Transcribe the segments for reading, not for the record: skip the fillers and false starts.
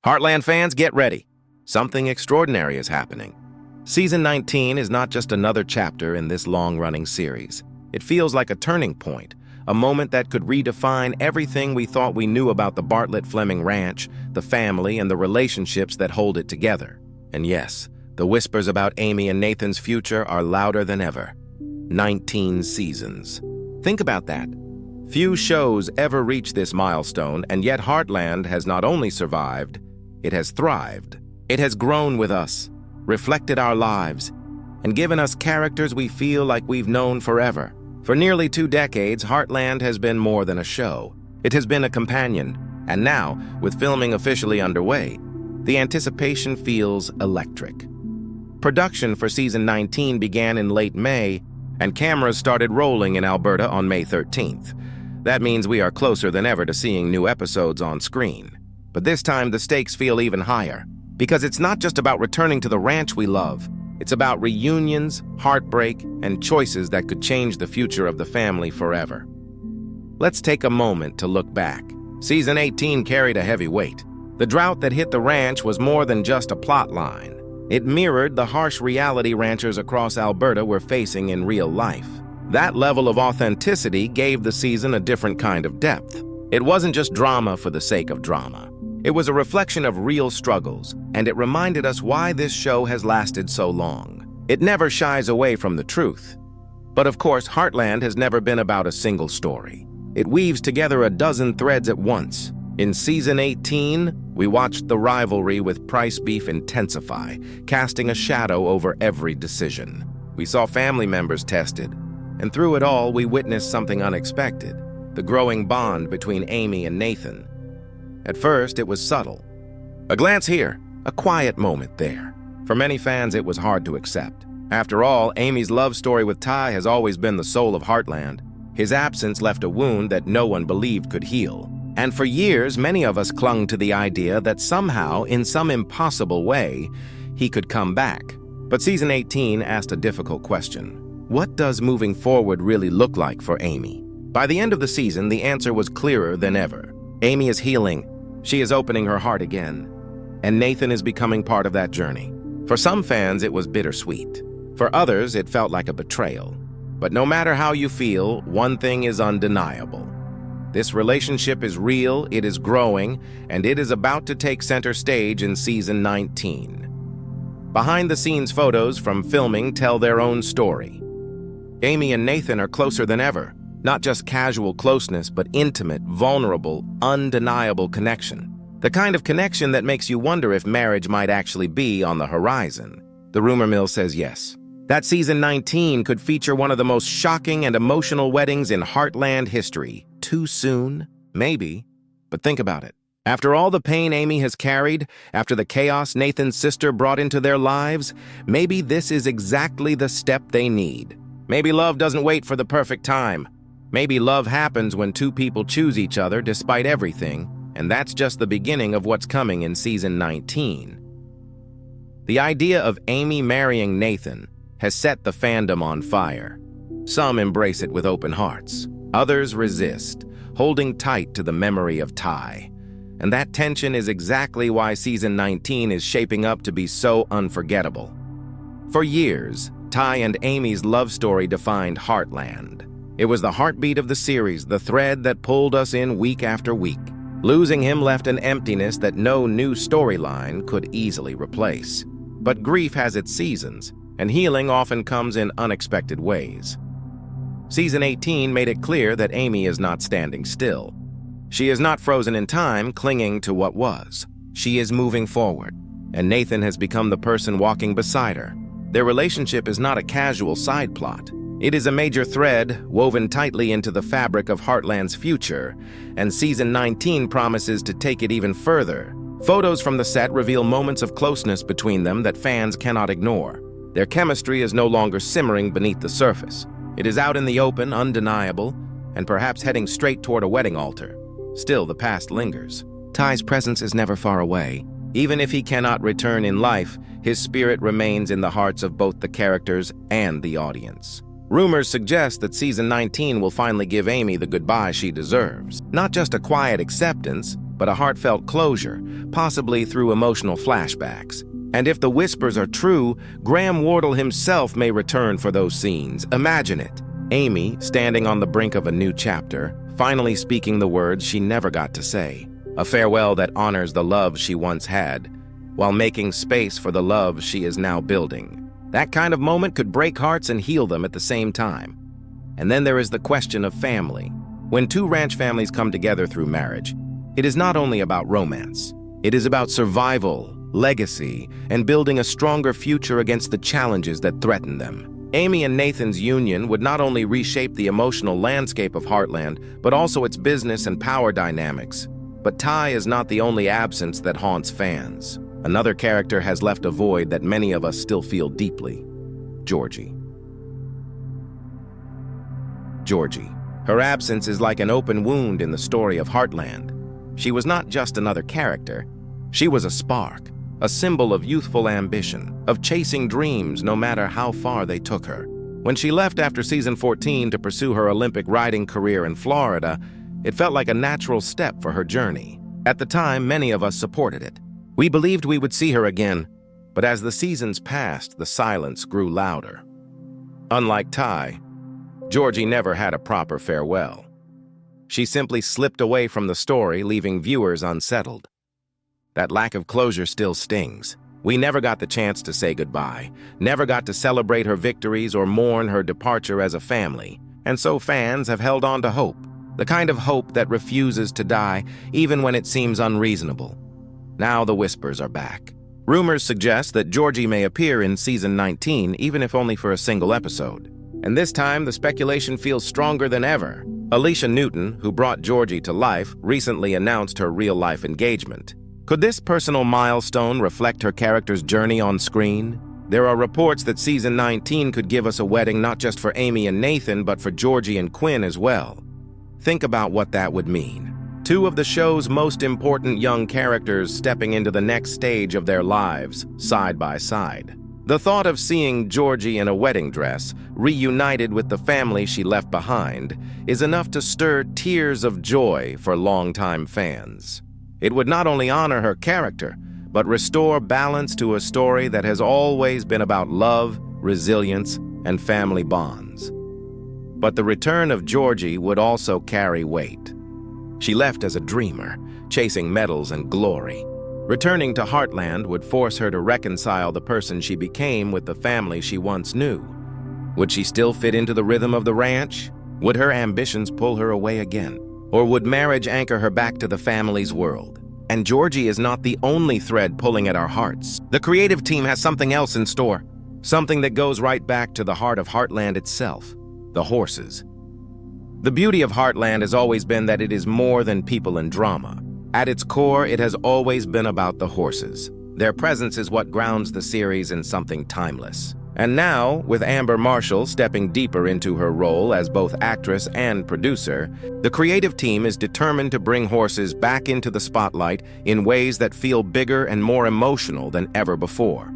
Heartland fans, get ready. Something extraordinary is happening. Season 19 is not just another chapter in this long-running series. It feels like a turning point, a moment that could redefine everything we thought we knew about the Bartlett Fleming Ranch, the family, and the relationships that hold it together. And yes, the whispers about Amy and Nathan's future are louder than ever. 19 seasons. Think about that. Few shows ever reach this milestone, and yet Heartland has not only survived, it has thrived. It has grown with us, reflected our lives, and given us characters we feel like we've known forever. For nearly 2 decades, Heartland has been more than a show. It has been a companion, and now, with filming officially underway, the anticipation feels electric. Production for Season 19 began in late May, and cameras started rolling in Alberta on May 13th. That means we are closer than ever to seeing new episodes on screen. But this time, the stakes feel even higher, because it's not just about returning to the ranch we love. It's about reunions, heartbreak, and choices that could change the future of the family forever. Let's take a moment to look back. Season 18 carried a heavy weight. The drought that hit the ranch was more than just a plot line. It mirrored the harsh reality ranchers across Alberta were facing in real life. That level of authenticity gave the season a different kind of depth. It wasn't just drama for the sake of drama. It was a reflection of real struggles, and it reminded us why this show has lasted so long. It never shies away from the truth. But of course, Heartland has never been about a single story. It weaves together a dozen threads at once. In Season 18, we watched the rivalry with Price Beef intensify, casting a shadow over every decision. We saw family members tested, and through it all, we witnessed something unexpected: the growing bond between Amy and Nathan. At first, it was subtle. A glance here, a quiet moment there. For many fans, it was hard to accept. After all, Amy's love story with Ty has always been the soul of Heartland. His absence left a wound that no one believed could heal. And for years, many of us clung to the idea that somehow, in some impossible way, he could come back. But Season 18 asked a difficult question. What does moving forward really look like for Amy? By the end of the season, the answer was clearer than ever. Amy is healing. She is opening her heart again. And Nathan is becoming part of that journey. For some fans, it was bittersweet. For others, it felt like a betrayal. But no matter how you feel, one thing is undeniable. This relationship is real, it is growing, and it is about to take center stage in Season 19. Behind-the-scenes photos from filming tell their own story. Amy and Nathan are closer than ever. Not just casual closeness, but intimate, vulnerable, undeniable connection. The kind of connection that makes you wonder if marriage might actually be on the horizon. The rumor mill says yes. That Season 19 could feature one of the most shocking and emotional weddings in Heartland history. Too soon? Maybe. But think about it. After all the pain Amy has carried, after the chaos Nathan's sister brought into their lives, maybe this is exactly the step they need. Maybe love doesn't wait for the perfect time. Maybe love happens when 2 people choose each other despite everything, and that's just the beginning of what's coming in Season 19. The idea of Amy marrying Nathan has set the fandom on fire. Some embrace it with open hearts. Others resist, holding tight to the memory of Ty. And that tension is exactly why Season 19 is shaping up to be so unforgettable. For years, Ty and Amy's love story defined Heartland. It was the heartbeat of the series, the thread that pulled us in week after week. Losing him left an emptiness that no new storyline could easily replace. But grief has its seasons, and healing often comes in unexpected ways. Season 18 made it clear that Amy is not standing still. She is not frozen in time, clinging to what was. She is moving forward, and Nathan has become the person walking beside her. Their relationship is not a casual side plot. It is a major thread woven tightly into the fabric of Heartland's future, and Season 19 promises to take it even further. Photos from the set reveal moments of closeness between them that fans cannot ignore. Their chemistry is no longer simmering beneath the surface. It is out in the open, undeniable, and perhaps heading straight toward a wedding altar. Still, the past lingers. Ty's presence is never far away. Even if he cannot return in life, his spirit remains in the hearts of both the characters and the audience. Rumors suggest that Season 19 will finally give Amy the goodbye she deserves. Not just a quiet acceptance, but a heartfelt closure, possibly through emotional flashbacks. And if the whispers are true, Graham Wardle himself may return for those scenes. Imagine it. Amy, standing on the brink of a new chapter, finally speaking the words she never got to say. A farewell that honors the love she once had, while making space for the love she is now building. That kind of moment could break hearts and heal them at the same time. And then there is the question of family. When two ranch families come together through marriage, it is not only about romance. It is about survival, legacy, and building a stronger future against the challenges that threaten them. Amy and Nathan's union would not only reshape the emotional landscape of Heartland, but also its business and power dynamics. But Ty is not the only absence that haunts fans. Another character has left a void that many of us still feel deeply. Georgie. Georgie. Her absence is like an open wound in the story of Heartland. She was not just another character. She was a spark, a symbol of youthful ambition, of chasing dreams no matter how far they took her. When she left after season 14 to pursue her Olympic riding career in Florida, it felt like a natural step for her journey. At the time, many of us supported it. We believed we would see her again, but as the seasons passed, the silence grew louder. Unlike Ty, Georgie never had a proper farewell. She simply slipped away from the story, leaving viewers unsettled. That lack of closure still stings. We never got the chance to say goodbye, never got to celebrate her victories or mourn her departure as a family. And so fans have held on to hope, the kind of hope that refuses to die even when it seems unreasonable. Now the whispers are back. Rumors suggest that Georgie may appear in season 19, even if only for a single episode. And this time, the speculation feels stronger than ever. Alicia Newton, who brought Georgie to life, recently announced her real-life engagement. Could this personal milestone reflect her character's journey on screen? There are reports that season 19 could give us a wedding not just for Amy and Nathan, but for Georgie and Quinn as well. Think about what that would mean. Two of the show's most important young characters stepping into the next stage of their lives, side by side. The thought of seeing Georgie in a wedding dress, reunited with the family she left behind, is enough to stir tears of joy for longtime fans. It would not only honor her character, but restore balance to a story that has always been about love, resilience, and family bonds. But the return of Georgie would also carry weight. She left as a dreamer, chasing medals and glory. Returning to Heartland would force her to reconcile the person she became with the family she once knew. Would she still fit into the rhythm of the ranch? Would her ambitions pull her away again? Or would marriage anchor her back to the family's world? And Georgie is not the only thread pulling at our hearts. The creative team has something else in store. Something that goes right back to the heart of Heartland itself, the horses. The beauty of Heartland has always been that it is more than people and drama. At its core, it has always been about the horses. Their presence is what grounds the series in something timeless. And now, with Amber Marshall stepping deeper into her role as both actress and producer, the creative team is determined to bring horses back into the spotlight in ways that feel bigger and more emotional than ever before.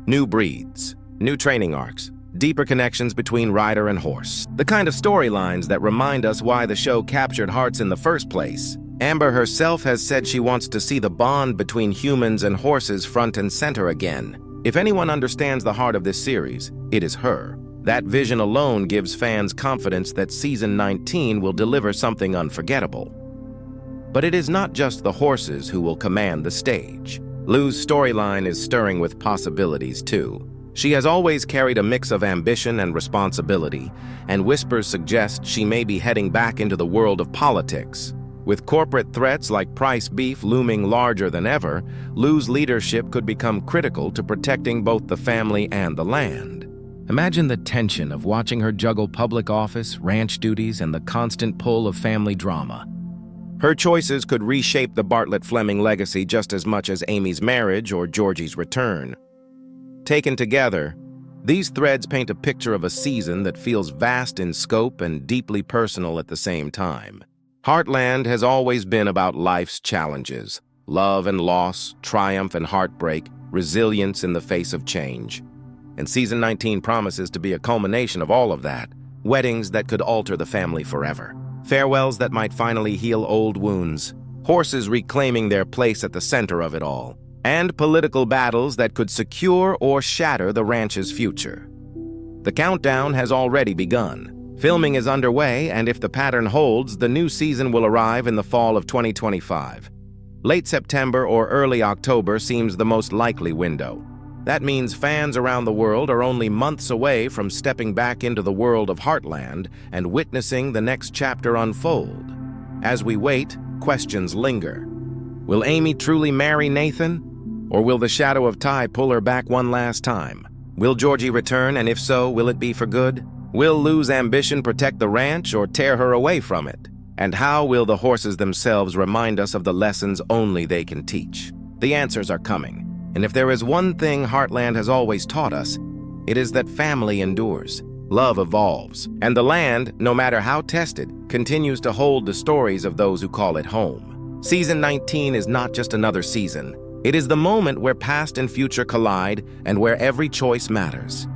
New breeds, new training arcs, deeper connections between rider and horse. The kind of storylines that remind us why the show captured hearts in the first place. Amber herself has said she wants to see the bond between humans and horses front and center again. If anyone understands the heart of this series, it is her. That vision alone gives fans confidence that season 19 will deliver something unforgettable. But it is not just the horses who will command the stage. Lou's storyline is stirring with possibilities too. She has always carried a mix of ambition and responsibility, and whispers suggest she may be heading back into the world of politics. With corporate threats like price beef looming larger than ever, Lou's leadership could become critical to protecting both the family and the land. Imagine the tension of watching her juggle public office, ranch duties, and the constant pull of family drama. Her choices could reshape the Bartlett Fleming legacy just as much as Amy's marriage or Georgie's return. Taken together, these threads paint a picture of a season that feels vast in scope and deeply personal at the same time. Heartland has always been about life's challenges, love and loss, triumph and heartbreak, resilience in the face of change. And season 19 promises to be a culmination of all of that, weddings that could alter the family forever, farewells that might finally heal old wounds, horses reclaiming their place at the center of it all, and political battles that could secure or shatter the ranch's future. The countdown has already begun. Filming is underway, and if the pattern holds, the new season will arrive in the fall of 2025. Late September or early October seems the most likely window. That means fans around the world are only months away from stepping back into the world of Heartland and witnessing the next chapter unfold. As we wait, questions linger. Will Amy truly marry Nathan? Or will the shadow of Ty pull her back one last time? Will Georgie return, and if so, will it be for good? Will Lou's ambition protect the ranch or tear her away from it? And how will the horses themselves remind us of the lessons only they can teach? The answers are coming. And if there is one thing Heartland has always taught us, it is that family endures, love evolves, and the land, no matter how tested, continues to hold the stories of those who call it home. Season 19 is not just another season. It is the moment where past and future collide and where every choice matters.